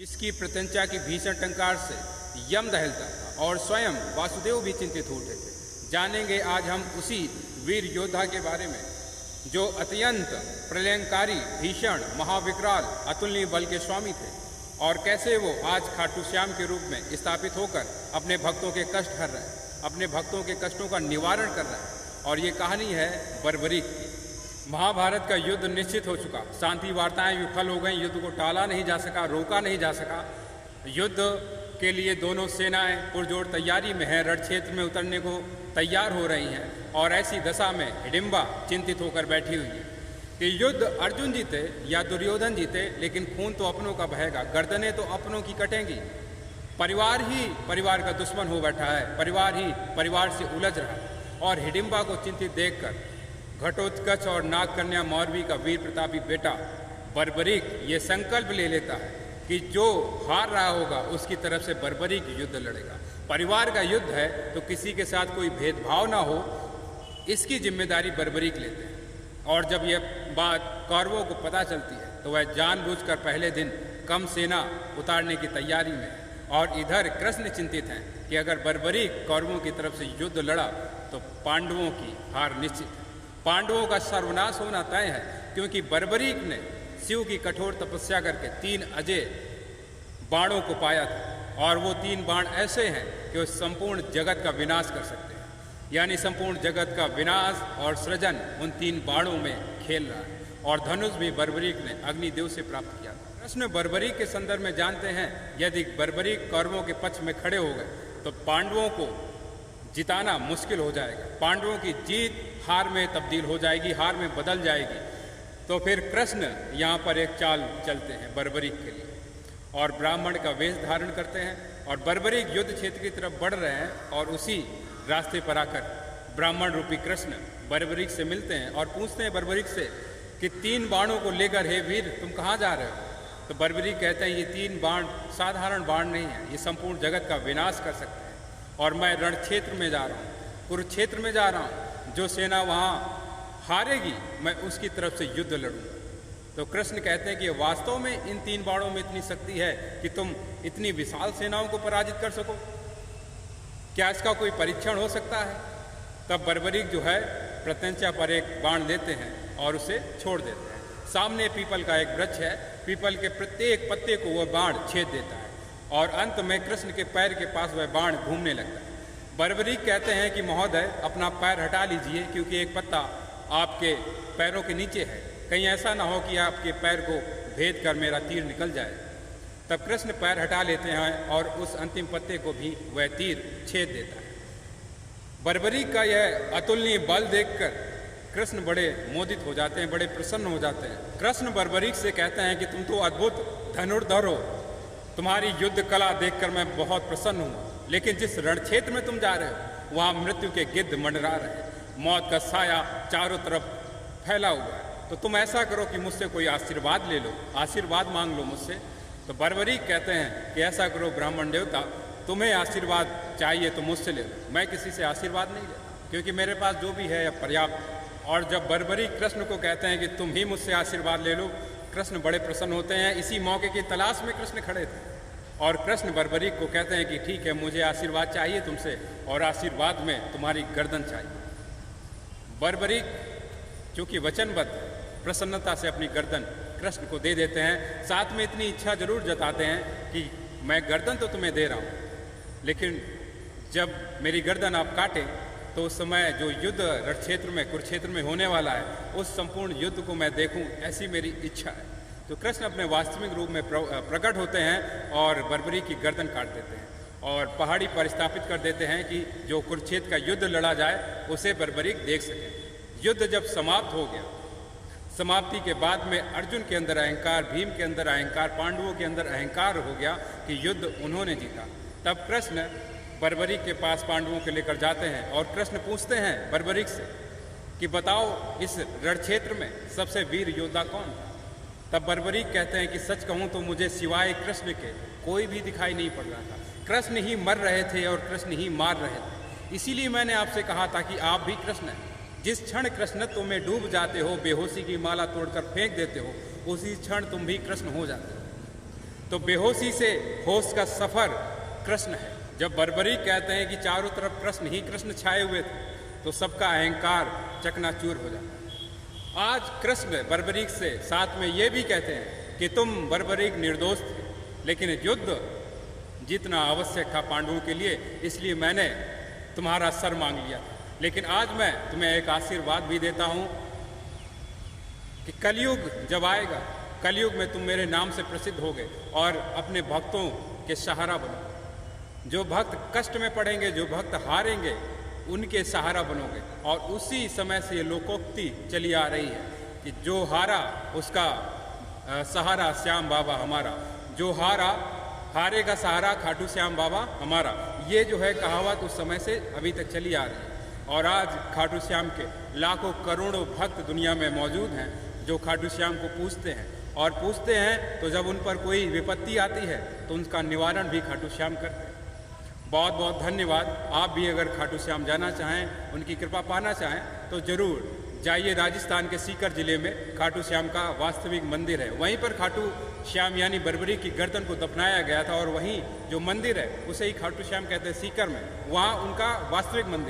जिसकी प्रत्यंचा की भीषण टंकार से यम दहलता था और स्वयं वासुदेव भी चिंतित हो उठे थे। जानेंगे आज हम उसी वीर योद्धा के बारे में जो अत्यंत प्रलयंकारी, भीषण, महाविकराल, अतुलनीय बल के स्वामी थे और कैसे वो आज खाटू श्याम के रूप में स्थापित होकर अपने भक्तों के कष्ट हर रहे हैं, अपने भक्तों के कष्टों का निवारण कर रहे हैं। और ये कहानी है बर्बरीक की। महाभारत का युद्ध निश्चित हो चुका, शांति वार्ताएं विफल हो गई, युद्ध को टाला नहीं जा सका, रोका नहीं जा सका। युद्ध के लिए दोनों सेनाएं पुरजोर तैयारी में हैं, रण क्षेत्र में उतरने को तैयार हो रही हैं और ऐसी दशा में हिडिंबा चिंतित होकर बैठी हुई है कि युद्ध अर्जुन जीते या दुर्योधन जीते, लेकिन खून तो अपनों का बहेगा, गर्दनें तो अपनों की कटेंगी। परिवार ही परिवार का दुश्मन हो बैठा है, परिवार ही परिवार से उलझ रहा है। और हिडिंबा को चिंतित देखकर घटोत्कच और नागकन्या मौरवी का वीर प्रतापी बेटा बर्बरीक ये संकल्प ले लेता है कि जो हार रहा होगा उसकी तरफ से बर्बरीक युद्ध लड़ेगा। परिवार का युद्ध है तो किसी के साथ कोई भेदभाव ना हो, इसकी जिम्मेदारी बर्बरीक लेते हैं। और जब यह बात कौरवों को पता चलती है तो वह जानबूझकर पहले दिन कम सेना उतारने की तैयारी में है। और इधर कृष्ण चिंतित हैं कि अगर बर्बरीक कौरवों की तरफ से युद्ध लड़ा तो पांडवों की हार निश्चित है, पांडवों का सर्वनाश होना तय है, क्योंकि बर्बरीक ने शिव की कठोर तपस्या करके 3 अजय बाणों को पाया था और वो 3 बाण ऐसे हैं कि वो संपूर्ण जगत का विनाश कर सकते हैं। यानी संपूर्ण जगत का विनाश और सृजन उन 3 बाणों में खेल रहा है। और धनुष भी बर्बरीक ने अग्निदेव से प्राप्त किया था। कृष्ण बर्बरीक के संदर्भ में जानते हैं यदि बर्बरीक कौरवों के पक्ष में खड़े हो गए तो पांडवों को जिताना मुश्किल हो जाएगा, पांडवों की जीत हार में तब्दील हो जाएगी, हार में बदल जाएगी। तो फिर कृष्ण यहाँ पर एक चाल चलते हैं बर्बरीक के लिए और ब्राह्मण का वेश धारण करते हैं और बर्बरीक युद्ध क्षेत्र की तरफ बढ़ रहे हैं। और उसी रास्ते पर आकर ब्राह्मण रूपी कृष्ण बर्बरीक से मिलते हैं और पूछते हैं बर्बरीक से कि 3 बाणों को लेकर हे वीर तुम कहाँ जा रहे हो? तो बर्बरीक कहते हैं ये 3 बाण साधारण बाण नहीं है, ये संपूर्ण जगत का विनाश कर सकते हैं और मैं रण क्षेत्र में जा रहा हूँ, कुरुक्षेत्र में जा रहा हूँ, जो सेना वहाँ हारेगी मैं उसकी तरफ से युद्ध लड़ूंगा। तो कृष्ण कहते हैं कि वास्तव में इन 3 बाणों में इतनी शक्ति है कि तुम इतनी विशाल सेनाओं को पराजित कर सको? क्या इसका कोई परीक्षण हो सकता है? तब बर्बरीक जो है प्रत्यंचा पर एक बाण लेते हैं और उसे छोड़ देते हैं। सामने पीपल का एक वृक्ष है, पीपल के प्रत्येक पत्ते को वह बाण छेद देता है और अंत में कृष्ण के पैर के पास वह बाण घूमने लगता है। बर्बरीक कहते हैं कि महोदय अपना पैर हटा लीजिए, क्योंकि एक पत्ता आपके पैरों के नीचे है, कहीं ऐसा ना हो कि आपके पैर को भेद कर मेरा तीर निकल जाए। तब कृष्ण पैर हटा लेते हैं और उस अंतिम पत्ते को भी वह तीर छेद देता है। बर्बरीक का यह अतुलनीय बल देखकर कृष्ण बड़े मोदित हो जाते हैं, बड़े प्रसन्न हो जाते हैं। कृष्ण बर्बरीक से कहते हैं कि तुम तो अद्भुत धनुर्धर हो, तुम्हारी युद्ध कला देखकर मैं बहुत प्रसन्न हूँ, लेकिन जिस रण क्षेत्र में तुम जा रहे हो वहाँ मृत्यु के गिद्ध मंडरा रहे हैं, मौत का साया चारों तरफ फैला हुआ है। तो तुम ऐसा करो कि मुझसे कोई आशीर्वाद ले लो, आशीर्वाद मांग लो मुझसे। तो बर्बरीक कहते हैं कि ऐसा करो ब्राह्मण देवता, तुम्हें आशीर्वाद चाहिए तो मुझसे ले लो, मैं किसी से आशीर्वाद नहीं लेता, क्योंकि मेरे पास जो भी है पर्याप्त। और जब बर्बरीक कृष्ण को कहते हैं कि तुम ही मुझसे आशीर्वाद ले लो, कृष्ण बड़े प्रसन्न होते हैं। इसी मौके की तलाश में कृष्ण खड़े थे और कृष्ण बर्बरीक को कहते हैं कि ठीक है, मुझे आशीर्वाद चाहिए तुमसे और आशीर्वाद में तुम्हारी गर्दन चाहिए। बर्बरीक चूंकि वचनबद्ध प्रसन्नता से अपनी गर्दन कृष्ण को दे देते हैं, साथ में इतनी इच्छा जरूर जताते हैं कि मैं गर्दन तो तुम्हें दे रहा हूँ, लेकिन जब मेरी गर्दन आप काटें तो उस समय जो युद्ध रण क्षेत्र में कुरुक्षेत्र में होने वाला है उस संपूर्ण युद्ध को मैं देखूं, ऐसी मेरी इच्छा है। तो कृष्ण अपने वास्तविक रूप में प्रकट होते हैं और बर्बरीक की गर्दन काट देते हैं और पहाड़ी पर स्थापित कर देते हैं कि जो कुरुक्षेत्र का युद्ध लड़ा जाए उसे बर्बरीक देख सके। युद्ध जब समाप्त हो गया, समाप्ति के बाद में अर्जुन के अंदर अहंकार, भीम के अंदर अहंकार, पांडवों के अंदर अहंकार हो गया कि युद्ध उन्होंने जीता। तब कृष्ण बर्बरीक के पास पांडवों को लेकर जाते हैं और कृष्ण पूछते हैं बर्बरीक से कि बताओ इस रण क्षेत्र में सबसे वीर योद्धा कौन था? तब बर्बरीक कहते हैं कि सच कहूँ तो मुझे सिवाय कृष्ण के कोई भी दिखाई नहीं पड़ रहा था। कृष्ण ही मर रहे थे और कृष्ण ही मार रहे थे, इसीलिए मैंने आपसे कहा था कि आप भी कृष्ण हैं। जिस क्षण कृष्णत्व में डूब जाते हो, बेहोशी की माला तोड़कर फेंक देते हो, उसी क्षण तुम भी कृष्ण हो जाते हो। तो बेहोशी से होश का सफर कृष्ण है। जब बर्बरीक कहते हैं कि चारों तरफ कृष्ण ही कृष्ण छाए हुए थे, तो सबका अहंकार चकनाचूर हो जाता है। आज कृष्ण बर्बरीक से साथ में ये भी कहते हैं कि तुम बर्बरीक निर्दोष थे, लेकिन युद्ध जीतना आवश्यक था पांडवों के लिए, इसलिए मैंने तुम्हारा सर मांग लिया। लेकिन आज मैं तुम्हें एक आशीर्वाद भी देता हूं कि कलयुग जब आएगा, कलयुग में तुम मेरे नाम से प्रसिद्ध होगे और अपने भक्तों के सहारा बनोगे। जो भक्त कष्ट में पड़ेंगे, जो भक्त हारेंगे, उनके सहारा बनोगे। और उसी समय से ये लोकोक्ति चली आ रही है कि जो हारा उसका सहारा श्याम बाबा हमारा, जो हारे का सहारा खाटू श्याम बाबा हमारा। ये जो है कहावत उस समय से अभी तक चली आ रही है। और आज खाटू श्याम के लाखों करोड़ों भक्त दुनिया में मौजूद हैं जो खाटू श्याम को पूजते हैं, और पूछते हैं तो जब उन पर कोई विपत्ति आती है तो उनका निवारण भी खाटू श्याम करते हैं। बहुत बहुत धन्यवाद। आप भी अगर खाटू श्याम जाना चाहें, उनकी कृपा पाना चाहें, तो ज़रूर जाइए। राजस्थान के सीकर जिले में खाटू श्याम का वास्तविक मंदिर है। वहीं पर खाटू श्याम यानी बर्बरीक की गर्दन को दफनाया गया था, और वहीं जो मंदिर है उसे ही खाटू श्याम कहते हैं सीकर में, वहाँ उनका वास्तविक मंदिर।